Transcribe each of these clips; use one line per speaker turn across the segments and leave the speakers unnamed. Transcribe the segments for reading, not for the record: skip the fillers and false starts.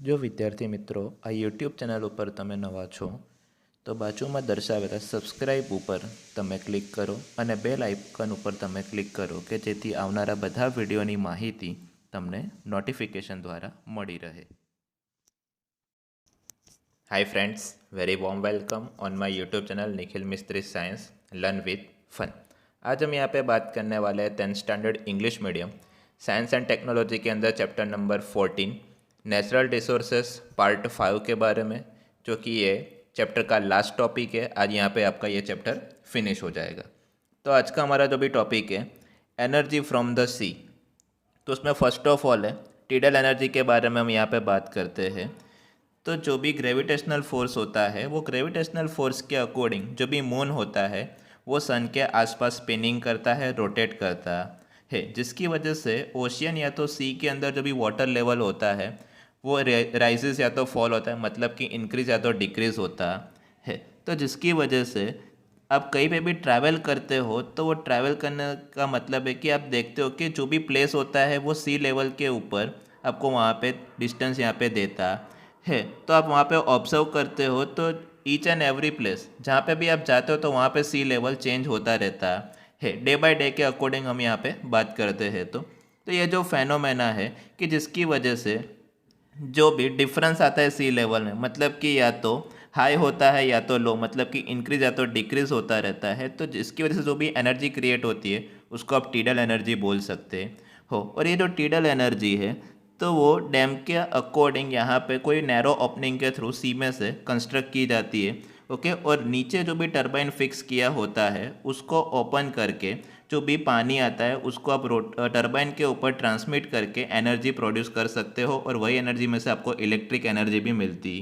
જો વિદ્યાર્થી મિત્રો આ યુટ્યુબ ચેનલ ઉપર તમે નવા છો તો બાજુમાં દર્શાવેલા સબસ્ક્રાઇબ ઉપર તમે ક્લિક કરો અને બેલ આઇકન ઉપર તમે ક્લિક કરો કે જેથી આવનારા બધા વિડીયોની માહિતી તમને નોટિફિકેશન દ્વારા મળી રહે। Hi friends, very warm welcome on my YouTube channel Nikhil Mistry science learn with fun. आज हम यहाँ पे बात करने वाले हैं 10th standard English medium science and technology के अंदर chapter number 14 natural resources part 5 के बारे में, जो कि ये चैप्टर का लास्ट टॉपिक है। आज यहाँ पे आपका ये चैप्टर फिनिश हो जाएगा। तो आज का हमारा जो भी टॉपिक है एनर्जी फ्रॉम द सी, तो उसमें फर्स्ट ऑफ ऑल है टीडल एनर्जी के बारे में हम यहाँ पे बात करते हैं। तो जो भी ग्रेविटेशनल फोर्स होता है वो ग्रेविटेशनल फोर्स के अकॉर्डिंग जो भी मून होता है वो सन के आसपास स्पिनिंग करता है, रोटेट करता है, जिसकी वजह से ओशियन या तो सी के अंदर जो भी वाटर लेवल होता है वो राइजेस या तो फॉल होता है, मतलब कि इंक्रीज या तो डिक्रीज होता है। तो जिसकी वजह से आप कहीं पे भी ट्रैवल करते हो तो वो ट्रैवल करने का मतलब है कि आप देखते हो कि जो भी प्लेस होता है वो सी लेवल के ऊपर आपको वहाँ पे डिस्टेंस यहाँ पे देता है। तो आप वहाँ पे ऑब्जर्व करते हो तो ईच एंड एवरी प्लेस जहाँ पे भी आप जाते हो तो वहाँ पे सी लेवल चेंज होता रहता है। डे बाय डे के अकॉर्डिंग हम यहाँ पे बात करते हैं। तो ये जो फेनोमेना है कि जिसकी वजह से जो भी डिफरेंस आता है सी लेवल में, मतलब कि या तो हाई होता है या तो लो, मतलब कि इंक्रीज या तो डिक्रीज होता रहता है। तो जिसकी वजह से जो भी एनर्जी क्रिएट होती है उसको आप टीडल एनर्जी बोल सकते हो। और ये जो टीडल एनर्जी है तो वो डैम के अकॉर्डिंग यहाँ पे कोई नैरो ओपनिंग के थ्रू सी में से कंस्ट्रक्ट की जाती है। ओके, और नीचे जो भी टरबाइन फिक्स किया होता है उसको ओपन करके जो भी पानी आता है उसको आप टरबाइन के ऊपर ट्रांसमिट करके एनर्जी प्रोड्यूस कर सकते हो, और वही एनर्जी में से आपको इलेक्ट्रिक एनर्जी भी मिलती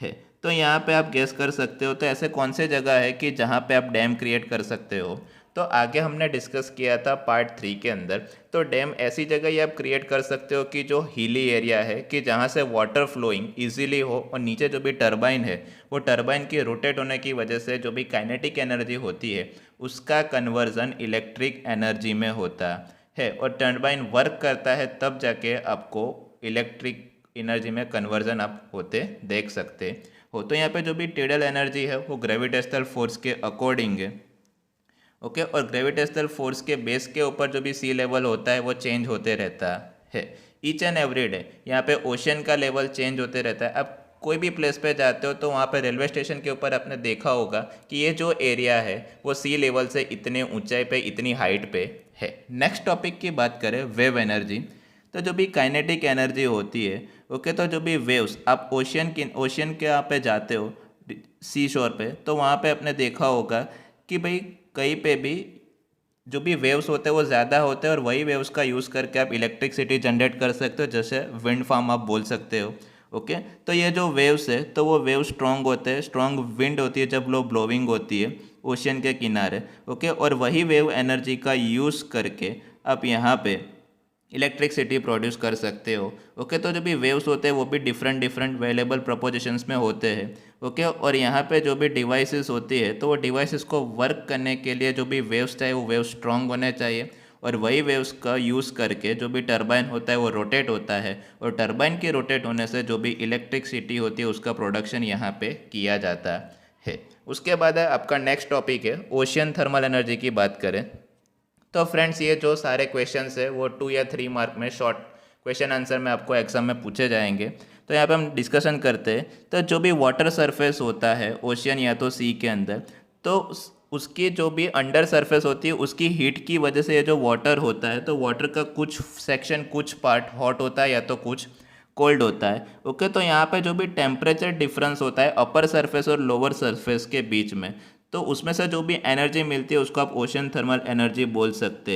है। तो यहाँ पे आप गेस कर सकते हो तो ऐसे कौन से जगह है कि जहाँ पे आप डैम क्रिएट कर सकते हो। तो आगे हमने डिस्कस किया था पार्ट 3 के अंदर, तो डैम ऐसी जगह ही आप क्रिएट कर सकते हो कि जो हिली एरिया है, कि जहाँ से वाटर फ्लोइंग इजीली हो, और नीचे जो भी टरबाइन है वो टरबाइन के रोटेट होने की वजह से जो भी काइनेटिक एनर्जी होती है उसका कन्वर्जन इलेक्ट्रिक एनर्जी में होता है, और टरबाइन वर्क करता है तब जाके आपको इलेक्ट्रिक एनर्जी में कन्वर्जन आप होते देख सकते हो। तो यहाँ पे जो भी टीडल एनर्जी है वो ग्रेविटेशनल फोर्स के अकॉर्डिंग है। ओके, और ग्रेविटेशनल फोर्स के बेस के ऊपर जो भी सी लेवल होता है वो चेंज होते रहता है ईच एंड एवरी डे। यहाँ पे ओशन का लेवल चेंज होते रहता है। अब कोई भी प्लेस पे जाते हो तो वहाँ पे रेलवे स्टेशन के ऊपर आपने देखा होगा कि ये जो एरिया है वो सी लेवल से इतने ऊंचाई पे, इतनी हाइट पे है। नेक्स्ट टॉपिक की बात करें वेव एनर्जी, तो जो भी काइनेटिक एनर्जी होती है, ओके, तो जो भी वेव्स आप ओशियन के यहाँ पे जाते हो सी शोर पे, तो वहाँ पे आपने देखा होगा कि भाई कहीं पे भी जो भी वेव्स होते हैं वो ज़्यादा होते हैं, और वही वेव्स का यूज़ करके आप इलेक्ट्रिसिटी जनरेट कर सकते हो, जैसे विंड फार्म आप बोल सकते हो। ओके, तो ये जो वेव्स है तो वो वेव स्ट्रॉन्ग होते हैं, स्ट्रॉन्ग विंड होती है जब लो ब्लोविंग होती है ओशियन के किनारे। ओके, और वही वेव एनर्जी का यूज़ करके आप यहाँ पे इलेक्ट्रिसिटी प्रोड्यूस कर सकते हो। ओके, तो जो भी वेव्स होते हैं वो भी डिफरेंट डिफरेंट वेरिएबल प्रोपोजिशंस में होते हैं। ओके, और यहाँ पे जो भी डिवाइसेस होती है तो वो डिवाइसेस को वर्क करने के लिए जो भी वेव्स चाहिए वो वेव्स स्ट्रॉन्ग होने चाहिए, और वही वेव्स का यूज़ करके जो भी टरबाइन होता है वो रोटेट होता है, और टरबाइन के रोटेट होने से जो भी इलेक्ट्रिसिटी होती है उसका प्रोडक्शन यहाँ पे किया जाता है। उसके बाद है आपका नेक्स्ट टॉपिक है ओशियन थर्मल एनर्जी की बात करें। तो फ्रेंड्स ये जो सारे क्वेश्चंस है वो 2 या 3 मार्क में शॉर्ट क्वेश्चन आंसर में आपको एग्जाम में पूछे जाएंगे। तो यहाँ पे हम डिस्कशन करते हैं। तो जो भी वाटर सरफेस होता है ओशियन या तो सी के अंदर, तो उसकी जो भी अंडर सरफेस होती है उसकी हीट की वजह से ये जो वाटर होता है तो वाटर का कुछ सेक्शन, कुछ पार्ट हॉट होता है या तो कुछ कोल्ड होता है। ओके, तो यहाँ पे जो भी टेम्परेचर डिफरेंस होता है अपर सरफेस और लोअर सरफेस के बीच में, तो उसमें से जो भी एनर्जी मिलती है उसको आप ओशन थर्मल एनर्जी बोल सकते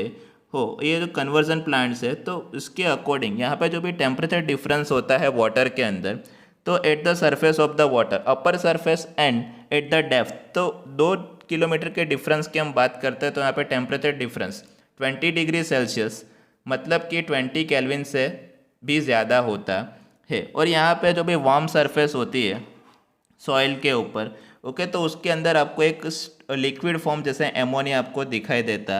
हो। ये जो कन्वर्जन प्लांट्स है तो इसके अकॉर्डिंग यहाँ पे जो भी टेम्परेचर डिफरेंस होता है वाटर के अंदर, तो at the surface of the water upper surface and at the depth, तो 2 किलोमीटर के डिफरेंस की हम बात करते हैं तो यहाँ पे टेम्परेचर डिफरेंस 20 डिग्री सेल्सियस, मतलब कि 20 केल्विन से भी ज़्यादा होता है। और यहाँ पे जो भी वार्म सरफेस होती है सॉइल के ऊपर, ओके, तो उसके अंदर आपको एक लिक्विड फॉर्म जैसे एमोनिया आपको दिखाई देता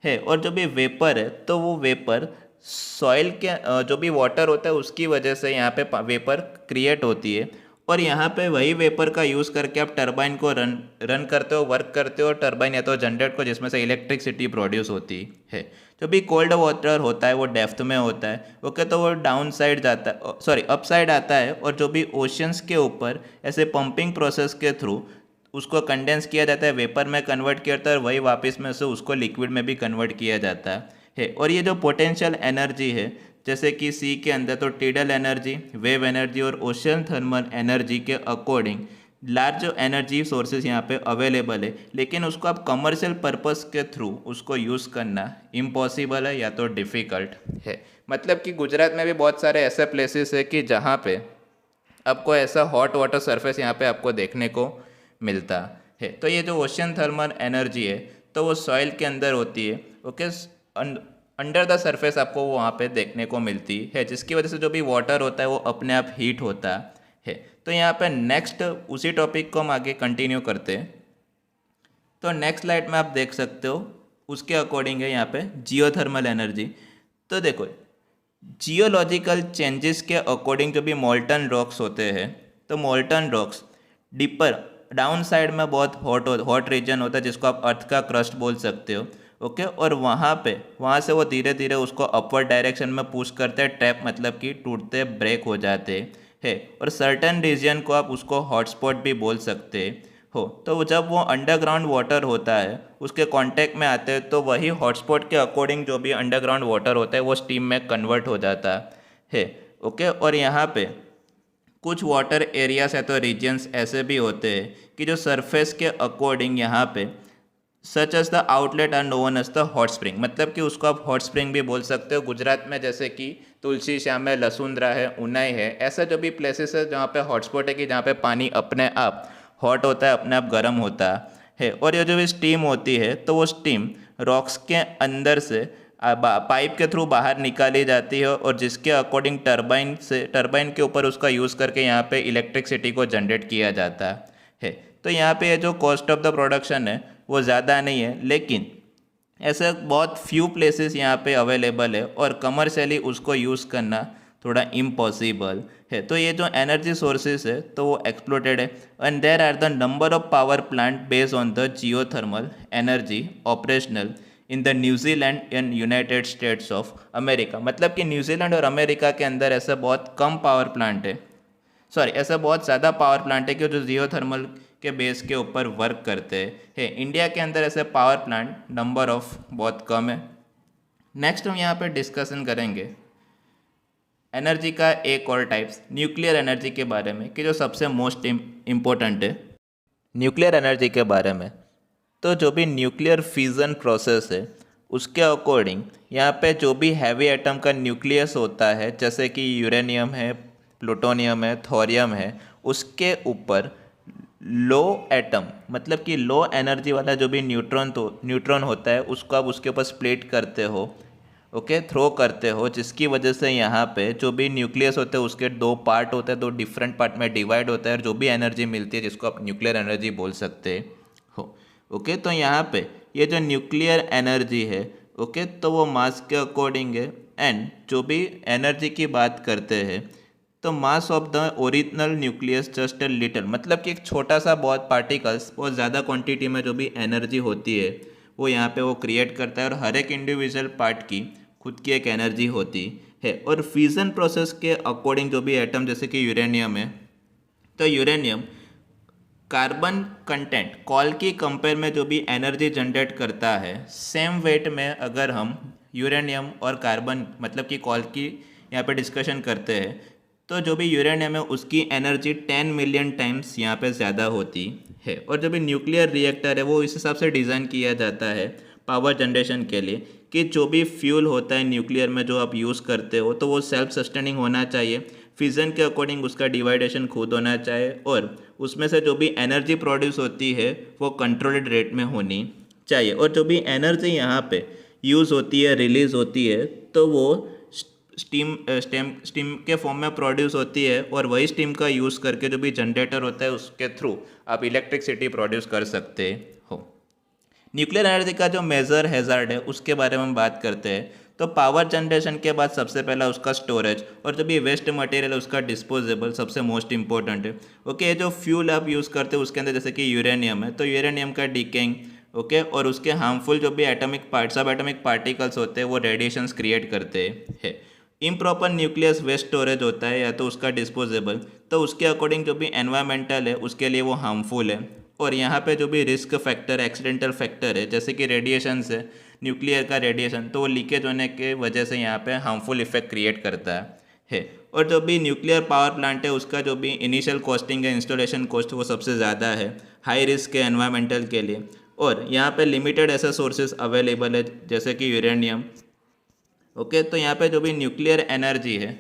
है, और जो भी वेपर है तो वो वेपर सॉइल के जो भी वाटर होता है उसकी वजह से यहाँ पे वेपर क्रिएट होती है, और यहाँ पे वही वेपर का यूज़ करके आप टरबाइन को रन करते हो, वर्क करते हो, टरबाइन या तो जनरेट को, जिसमें से इलेक्ट्रिसिटी प्रोड्यूस होती है। जो भी कोल्ड वाटर होता है वो डेप्थ में होता है, ओके, तो वो डाउन साइड जाता है, सॉरी अप साइड आता है, और जो भी ओशंस के ऊपर ऐसे पंपिंग प्रोसेस के थ्रू उसको कंडेंस किया जाता है, वेपर में कन्वर्ट किया जाता है, और वही वापस में से उसको लिक्विड में भी कन्वर्ट किया जाता है। और ये जो पोटेंशियल एनर्जी है, जैसे कि सी के अंदर तो टिडल एनर्जी, वेव एनर्जी और ओशन थर्मल एनर्जी के अकॉर्डिंग लार्ज एनर्जी सोर्सेज यहाँ पे अवेलेबल है, लेकिन उसको आप कमर्शियल पर्पस के थ्रू उसको यूज़ करना इम्पॉसिबल है या तो डिफ़िकल्ट है। मतलब कि गुजरात में भी बहुत सारे ऐसे प्लेसेस है कि जहाँ पे आपको ऐसा हॉट वाटर सरफेस यहाँ पे आपको देखने को मिलता है। तो ये जो ओशन थर्मल एनर्जी है तो वो सॉइल के अंदर होती है, ओके, अंडर द सरफेस आपको वो वहाँ पे देखने को मिलती है, जिसकी वजह से जो भी वाटर होता है वो अपने आप हीट होता है। तो यहाँ पे नेक्स्ट उसी टॉपिक को हम आगे कंटिन्यू करते हैं। तो नेक्स्ट स्लाइड में आप देख सकते हो उसके अकॉर्डिंग है यहाँ पे जियोथर्मल एनर्जी। तो देखो जियोलॉजिकल चेंजेस के अकॉर्डिंग जो भी मोल्टन रॉक्स होते हैं, तो molten rocks deeper down side में बहुत हॉट रीजन होता है जिसको आप अर्थ का क्रस्ट बोल सकते हो, ओके, और वहाँ से वो धीरे धीरे उसको अपवर्ड डायरेक्शन में पुश करते हैं, ट्रैप मतलब कि टूटते ब्रेक हो जाते हैं, और सर्टन रीजन को आप उसको हॉटस्पॉट भी बोल सकते हो। तो जब वो अंडरग्राउंड वाटर होता है उसके कांटेक्ट में आते हैं तो वही हॉटस्पॉट के अकॉर्डिंग जो भी अंडरग्राउंड वाटर होता है वो स्टीम में कन्वर्ट हो जाता है, ओके। और यहाँ पे कुछ वाटर एरियाज है तो रीजन्स ऐसे भी होते हैं कि जो सरफेस के अकॉर्डिंग यहाँ पे such as the outlet are known as the hot spring, मतलब कि उसको आप हॉट स्प्रिंग भी बोल सकते हो। गुजरात में जैसे कि तुलसी श्याम है, लसुंद्रा है, उनाई है, ऐसा जो भी प्लेसेस है जहाँ पे हॉटस्पॉट है कि जहाँ पे पानी अपने आप हॉट होता है, अपने आप गर्म होता है। और ये जो भी स्टीम होती है तो वो स्टीम रॉक्स के अंदर से पाइप के थ्रू बाहर निकाली जाती है, और जिसके अकॉर्डिंग टरबाइन के ऊपर उसका यूज़ करके यहाँ पे इलेक्ट्रिसिटी को जनरेट किया जाता है। तो यहाँ पे जो कॉस्ट ऑफ द प्रोडक्शन है वो ज़्यादा नहीं है, लेकिन ऐसे बहुत फ्यू प्लेसेस यहाँ पे अवेलेबल है और कमर्शियली उसको यूज़ करना थोड़ा इम्पॉसिबल है। तो ये जो एनर्जी सोर्सेज है तो वो एक्सप्लोटेड है, and there are the number of power plant based on the geothermal energy operational in the New Zealand and United States of America. मतलब कि न्यूजीलैंड और अमेरिका के अंदर ऐसा बहुत कम पावर प्लांट है, सॉरी ऐसा बहुत ज़्यादा पावर प्लांट है कि जो जियोथर्मल के बेस के ऊपर वर्क करते हैं। इंडिया के अंदर ऐसे पावर प्लांट नंबर ऑफ बहुत कम है। नेक्स्ट हम यहाँ पे डिस्कशन करेंगे एनर्जी का एक और टाइप्स न्यूक्लियर एनर्जी के बारे में, कि जो सबसे मोस्ट इम्पोर्टेंट है न्यूक्लियर एनर्जी के बारे में। तो जो भी न्यूक्लियर फ्यूज़न प्रोसेस है उसके अकॉर्डिंग यहाँ पे जो भी हैवी एटम का न्यूक्लियस होता है, जैसे कि यूरेनियम है, प्लूटोनियम है, थोरियम है, उसके ऊपर लो एटम मतलब कि लो एनर्जी वाला जो भी न्यूट्रॉन होता है उसको आप उसके ऊपर स्प्लिट करते हो, ओके, थ्रो करते हो, जिसकी वजह से यहाँ पे जो भी न्यूक्लियस होते हैं उसके दो पार्ट होते हैं, दो डिफरेंट पार्ट में डिवाइड होता है, और जो भी एनर्जी मिलती है जिसको आप न्यूक्लियर एनर्जी बोल सकते हो, ओके। तो यहाँ पे ये जो न्यूक्लियर एनर्जी है, ओके, तो वो मास के अकॉर्डिंग है, एंड जो भी एनर्जी की बात करते हैं तो mass of the original nucleus just a little, मतलब कि एक छोटा सा बहुत पार्टिकल्स बहुत ज़्यादा क्वांटिटी में जो भी एनर्जी होती है वो यहाँ पे वो क्रिएट करता है, और हर एक इंडिविजुअल पार्ट की खुद की एक एनर्जी होती है। और फ्यूज़न प्रोसेस के अकॉर्डिंग जो भी एटम जैसे कि यूरेनियम है, तो यूरेनियम कार्बन कंटेंट कॉल की कंपेयर में जो भी एनर्जी जनरेट करता है, सेम वेट में अगर हम यूरेनियम और कार्बन मतलब कि कॉल की यहाँ पे डिस्कशन करते हैं तो जो भी यूरेनियम है उसकी एनर्जी 10 मिलियन टाइम्स यहाँ पे ज़्यादा होती है। और जो भी न्यूक्लियर रिएक्टर है वो इस हिसाब से डिज़ाइन किया जाता है पावर जनरेशन के लिए कि जो भी फ्यूल होता है न्यूक्लियर में जो आप यूज़ करते हो तो वो सेल्फ सस्टेनिंग होना चाहिए, फिजन के अकॉर्डिंग उसका डिवाइडेशन खुद होना चाहिए, और उसमें से जो भी एनर्जी प्रोड्यूस होती है वो कंट्रोल्ड रेट में होनी चाहिए। और जो भी एनर्जी यहाँ पे यूज़ होती है, रिलीज़ होती है, तो वो स्टीम के फॉर्म में प्रोड्यूस होती है, और वही स्टीम का यूज़ करके जो भी जनरेटर होता है उसके थ्रू आप इलेक्ट्रिसिटी प्रोड्यूस कर सकते हो। न्यूक्लियर एनर्जी का जो मेजर हैज़ार्ड है उसके बारे में हम बात करते हैं।
तो पावर जनरेशन के बाद सबसे पहला उसका स्टोरेज, और जब ये वेस्ट मटेरियल है उसका डिस्पोजेबल सबसे मोस्ट इंपॉर्टेंट है। ओके, ये जो फ्यूल आप यूज़ करते हो उसके अंदर जैसे कि यूरेनियम है, तो यूरेनियम का डिकेइंग, ओके, और उसके हार्मफुल जो भी एटॉमिक पार्ट सब एटॉमिक पार्टिकल्स होते हैं वो रेडिएशंस क्रिएट करते हैं। इम्प्रॉपर न्यूक्लियस वेस्ट स्टोरेज होता है या तो उसका डिस्पोजेबल, तो उसके अकॉर्डिंग जो भी एनवायरमेंटल है उसके लिए वो हार्मफुल है। और यहाँ पे जो भी रिस्क फैक्टर एक्सीडेंटल फैक्टर है जैसे कि रेडिएशन से, न्यूक्लियर का रेडिएशन, तो वो लीकेज होने के वजह से यहाँ पे हार्मफुल इफेक्ट क्रिएट करता है। और जो भी न्यूक्लियर पावर प्लांट है उसका जो भी इनिशियल कॉस्टिंग है, इंस्टॉलेशन कॉस्ट, वो सबसे ज़्यादा है, हाई रिस्क है एनवायरमेंटल के लिए। और यहाँ पे लिमिटेड ऐसे सोर्सेज अवेलेबल है जैसे कि यूरेनियम। ओके, तो यहाँ पे जो भी न्यूक्लियर एनर्जी है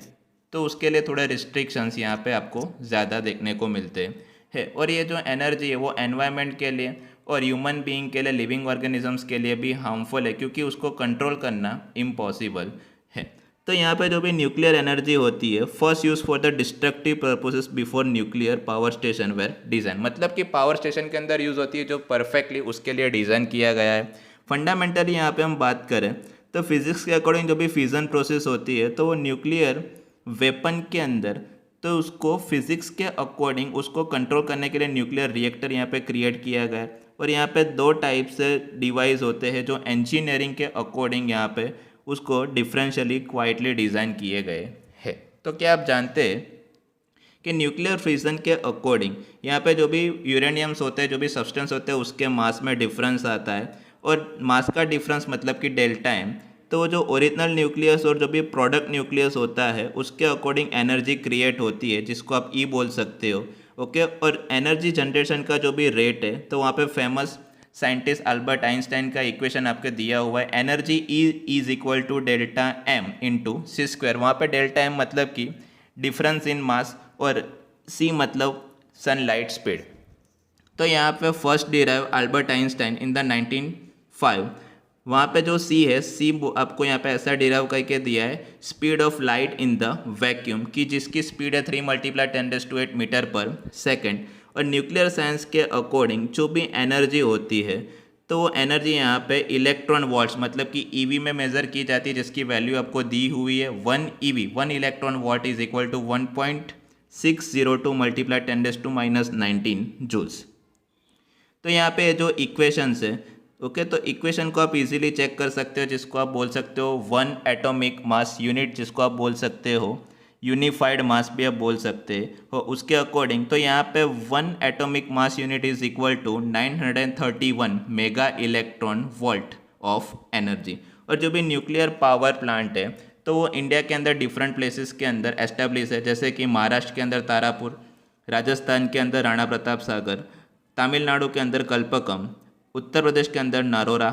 तो उसके लिए थोड़े रिस्ट्रिक्शंस यहाँ पे आपको ज़्यादा देखने को मिलते हैं। और ये जो एनर्जी है वो एनवायरनमेंट के लिए और ह्यूमन बीइंग के लिए, लिविंग ऑर्गेनिजम्स के लिए भी हार्मफुल है क्योंकि उसको कंट्रोल करना इम्पॉसिबल है। तो यहाँ पे जो भी न्यूक्लियर एनर्जी होती है first use for the destructive purposes before nuclear power station were design, मतलब कि पावर स्टेशन के अंदर यूज़ होती है जो परफेक्टली उसके लिए डिज़ाइन किया गया है। फंडामेंटली यहाँ पे हम बात करें तो फिजिक्स के अकॉर्डिंग जो भी फ्यूज़न प्रोसेस होती है तो वो न्यूक्लियर वेपन के अंदर, तो उसको फिजिक्स के अकॉर्डिंग उसको कंट्रोल करने के लिए न्यूक्लियर रिएक्टर यहाँ पे क्रिएट किया गया है। और यहाँ पे दो टाइप से डिवाइस होते हैं जो इंजीनियरिंग के अकॉर्डिंग यहाँ पे उसको डिफरेंशियली क्वाइटली डिज़ाइन किए गए हैं। तो क्या आप जानते हैं कि न्यूक्लियर फ्यूजन के अकॉर्डिंग यहाँ पे जो भी यूरेनियम्स होते हैं, जो भी सब्सटेंस होते हैं, उसके मास में डिफरेंस आता है। और मास का डिफरेंस मतलब कि डेल्टा एम, तो जो ओरिजिनल न्यूक्लियस और जो भी प्रोडक्ट न्यूक्लियस होता है उसके अकॉर्डिंग एनर्जी क्रिएट होती है जिसको आप ई बोल सकते हो। ओके, और एनर्जी जनरेशन का जो भी रेट है तो वहाँ पे फेमस साइंटिस्ट अल्बर्ट आइंस्टाइन का इक्वेशन आपके दिया हुआ है, energy E is equal to delta M into C square. वहाँ पर डेल्टा एम मतलब कि डिफरेंस इन मास और सी मतलब सनलाइट स्पीड। तो यहाँ पे first derive Albert Einstein in the 1905। वहाँ पे जो सी है, सी आपको यहाँ पे ऐसा डिराइव करके दिया है, speed of light in the vacuum, की जिसकी स्पीड है 3 × 10⁸ मीटर पर सेकेंड। और न्यूक्लियर साइंस के अकॉर्डिंग जो भी एनर्जी होती है तो वो एनर्जी यहाँ पे इलेक्ट्रॉन वॉल्ट्स मतलब कि ईवी में मेज़र की जाती है, जिसकी वैल्यू आपको दी हुई है 1 EV 1 electron volt is equal to 1.602 × 10⁻⁻19 joules. तो यहाँ पे जो इक्वेशंस है, ओके, तो इक्वेशन को आप इजीली चेक कर सकते हो, जिसको आप बोल सकते हो 1 एटॉमिक मास यूनिट, जिसको आप बोल सकते हो यूनिफाइड मास भी आप बोल सकते हो उसके अकॉर्डिंग। तो यहाँ पे 1 atomic mass unit is equal to 931 mega electron volt of energy. और जो भी न्यूक्लियर पावर प्लांट है तो वो इंडिया के अंदर डिफरेंट प्लेसेस के अंदर एस्टेब्लिश है, जैसे कि महाराष्ट्र के अंदर तारापुर, राजस्थान के अंदर राणा प्रताप सागर, तमिलनाडु के अंदर कल्पकम, उत्तर प्रदेश के अंदर नारोरा,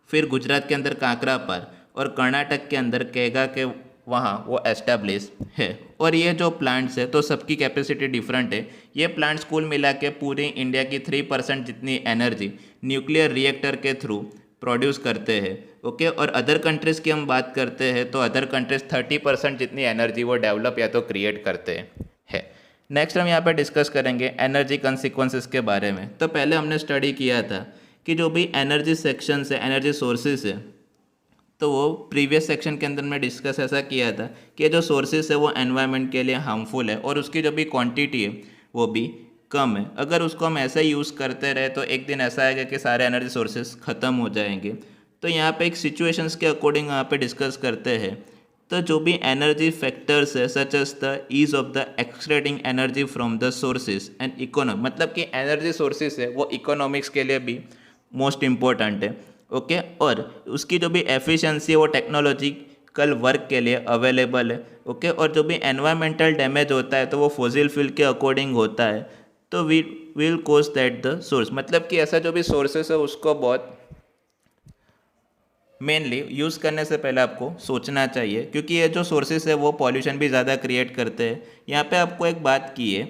फिर गुजरात के अंदर काकरापार और कर्नाटक के अंदर केगा के वहाँ वो एस्टेब्लिश है। और ये जो प्लांट्स है तो सबकी कैपेसिटी डिफरेंट है। ये प्लांट्स कुल मिला के पूरी इंडिया की 3% जितनी एनर्जी न्यूक्लियर रिएक्टर के थ्रू प्रोड्यूस करते हैं। ओके, और अदर कंट्रीज़ की हम बात करते हैं तो अदर कंट्रीज़ 30% जितनी एनर्जी वो डेवलप या तो क्रिएट करते हैं। नेक्स्ट हम यहाँ पर डिस्कस करेंगे एनर्जी कंसिक्वेंसेस के बारे में। तो पहले हमने स्टडी किया था कि जो भी एनर्जी सेक्शंस है, एनर्जी सोर्सेज है, तो वो प्रीवियस सेक्शन के अंदर मैं डिस्कस ऐसा किया था कि जो सोर्सेज है वो एनवायरनमेंट के लिए हार्मफुल है और उसकी जो भी क्वांटिटी है वो भी कम है। अगर उसको हम ऐसा यूज़ करते रहे तो एक दिन ऐसा आएगा कि सारे एनर्जी सोर्सेज ख़त्म हो जाएंगे। तो यहाँ पे एक सिचुएशंस के अकॉर्डिंग यहाँ पे डिस्कस करते हैं। तो जो भी एनर्जी फैक्टर्स है such as the ease of the extracting energy from the sources and economy, मतलब कि एनर्जी सोर्सेज है वो इकोनॉमिक्स के लिए भी मोस्ट इम्पोर्टेंट है। ओके, और उसकी जो भी एफिशिएंसी है वो टेक्नोलॉजिकल वर्क के लिए अवेलेबल है। ओके, और जो भी एनवायरमेंटल डैमेज होता है तो वो फॉसिल फ्यूल के अकॉर्डिंग होता है, तो we will cause that the source, मतलब कि ऐसा जो भी सोर्सेस है उसको बहुत मेनली यूज़ करने से पहले आपको सोचना चाहिए, क्योंकि ये जो सोर्सेस है वो पॉल्यूशन भी ज़्यादा क्रिएट करते हैं। यहाँ पे आपको एक बात की है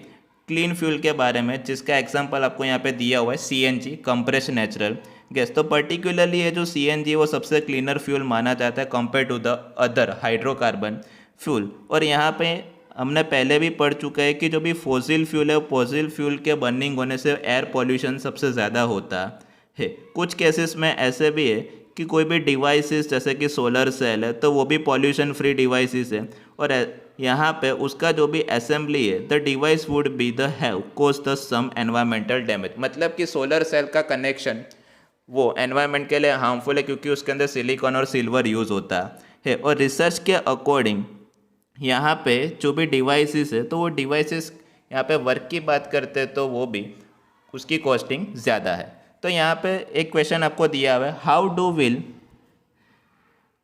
क्लीन फ्यूल के बारे में, जिसका एग्जांपल आपको यहाँ पे दिया हुआ है CNG, कंप्रेस्ड नेचुरल गैस। तो पर्टिकुलरली ये जो CNG वो सबसे क्लीनर फ्यूल माना जाता है compare to the other hydrocarbon fuel. और यहाँ पे हमने पहले भी पढ़ चुका है कि जो भी फॉसिल फ्यूल है, फॉसिल फ्यूल के बर्निंग होने से एयर पॉल्यूशन सबसे ज़्यादा होता है। कुछ केसेस में ऐसे भी है कि कोई भी डिवाइसेस जैसे कि सोलर सेल है तो वो भी पॉल्यूशन फ्री डिवाइसेस है, और यहाँ पे उसका जो भी असेंबली है the device would be the have cause the some environmental damage. मतलब कि सोलर सेल का कनेक्शन वो एनवायरनमेंट के लिए हार्मफुल है क्योंकि उसके अंदर सिलिकॉन और सिल्वर यूज़ होता है। और रिसर्च के अकॉर्डिंग यहाँ पे जो भी डिवाइसेस है तो वो डिवाइसेस यहाँ पे वर्क की बात करते हैं तो वो भी उसकी कॉस्टिंग ज़्यादा है। तो यहाँ पे एक क्वेश्चन आपको दिया हुआ है, how do will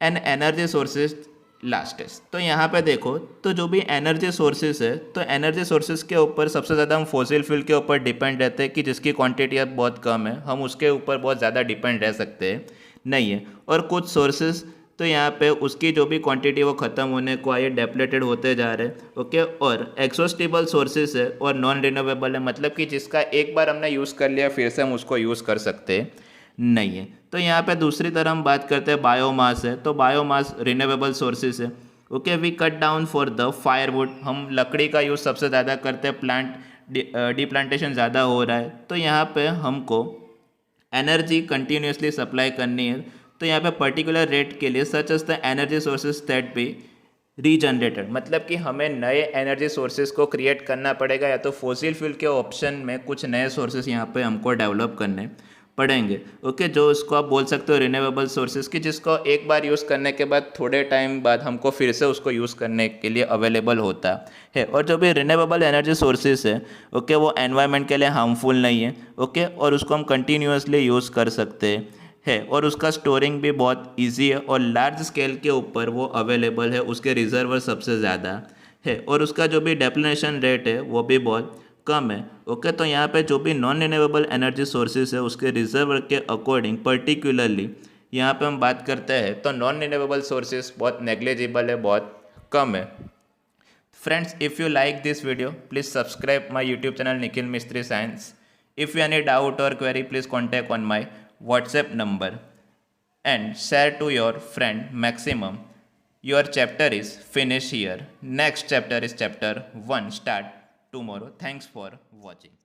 an energy sources लास्टेस्ट। तो यहाँ पे देखो तो जो भी एनर्जी सोर्सेज है तो एनर्जी सोर्सेज के ऊपर सबसे ज़्यादा हम फॉसिल फ्यूल के ऊपर डिपेंड रहते हैं कि जिसकी क्वांटिटी अब बहुत कम है, हम उसके ऊपर बहुत ज़्यादा डिपेंड रह सकते हैं नहीं है। और कुछ सोर्सेज तो यहाँ पे उसकी जो भी क्वांटिटी वो ख़त्म होने को आए, डेप्लेटेड होते जा रहे हैं। ओके, और एक्सॉस्टेबल सोर्सेज है और नॉन रिन्यूएबल है, मतलब कि जिसका एक बार हमने यूज़ कर लिया फिर से हम उसको यूज़ कर सकते हैं नहीं है। तो यहाँ पे दूसरी तरह हम बात करते हैं बायोमास है, तो बायोमास रिन्यूएबल सोर्सेज है। Okay, we cut down for the firewood, हम लकड़ी का यूज़ सबसे ज़्यादा करते हैं, प्लांट डिप्लांटेशन ज़्यादा हो रहा है तो यहाँ पे हमको एनर्जी कंटिन्यूसली सप्लाई करनी है। तो यहाँ पे पर्टिकुलर रेट के लिए such as the energy sources that be regenerated, मतलब कि हमें नए एनर्जी सोर्सेज को क्रिएट करना पड़ेगा या तो फॉसिल फ्यूल के ऑप्शन में कुछ नए सोर्सेज यहाँ पे हमको डेवलप करने पड़ेंगे। ओके, जो उसको आप बोल सकते हो रिन्यूएबल सोर्सेज की, जिसको एक बार यूज़ करने के बाद थोड़े टाइम बाद हमको फिर से उसको यूज़ करने के लिए अवेलेबल होता है। और जो भी रिन्यूएबल एनर्जी सोर्सेज है ओके वो एनवायरनमेंट के लिए हार्मफुल नहीं है। ओके, और उसको हम कंटिन्यूसली यूज़ कर सकते है और उसका स्टोरिंग भी बहुत इजी है और लार्ज स्केल के ऊपर वो अवेलेबल है, उसके रिजर्वर सबसे ज़्यादा है और उसका जो भी डेप्लेशन रेट है वो भी बहुत कम है। ओके, तो यहाँ पे जो भी नॉन रिन्यूएबल एनर्जी सोर्सेज है उसके रिजर्वर के अकॉर्डिंग पर्टिकुलरली यहाँ पे हम बात करते हैं तो नॉन रिन्यूएबल सोर्सेज बहुत नेग्लिजिबल है, बहुत कम है। Friends, if you like this video please subscribe my YouTube channel Nikhil Mistry science. If you any doubt और query please contact on my WhatsApp number and share to your friend maximum. Your chapter is finished here. Next chapter is chapter 1 start tomorrow. Thanks for watching.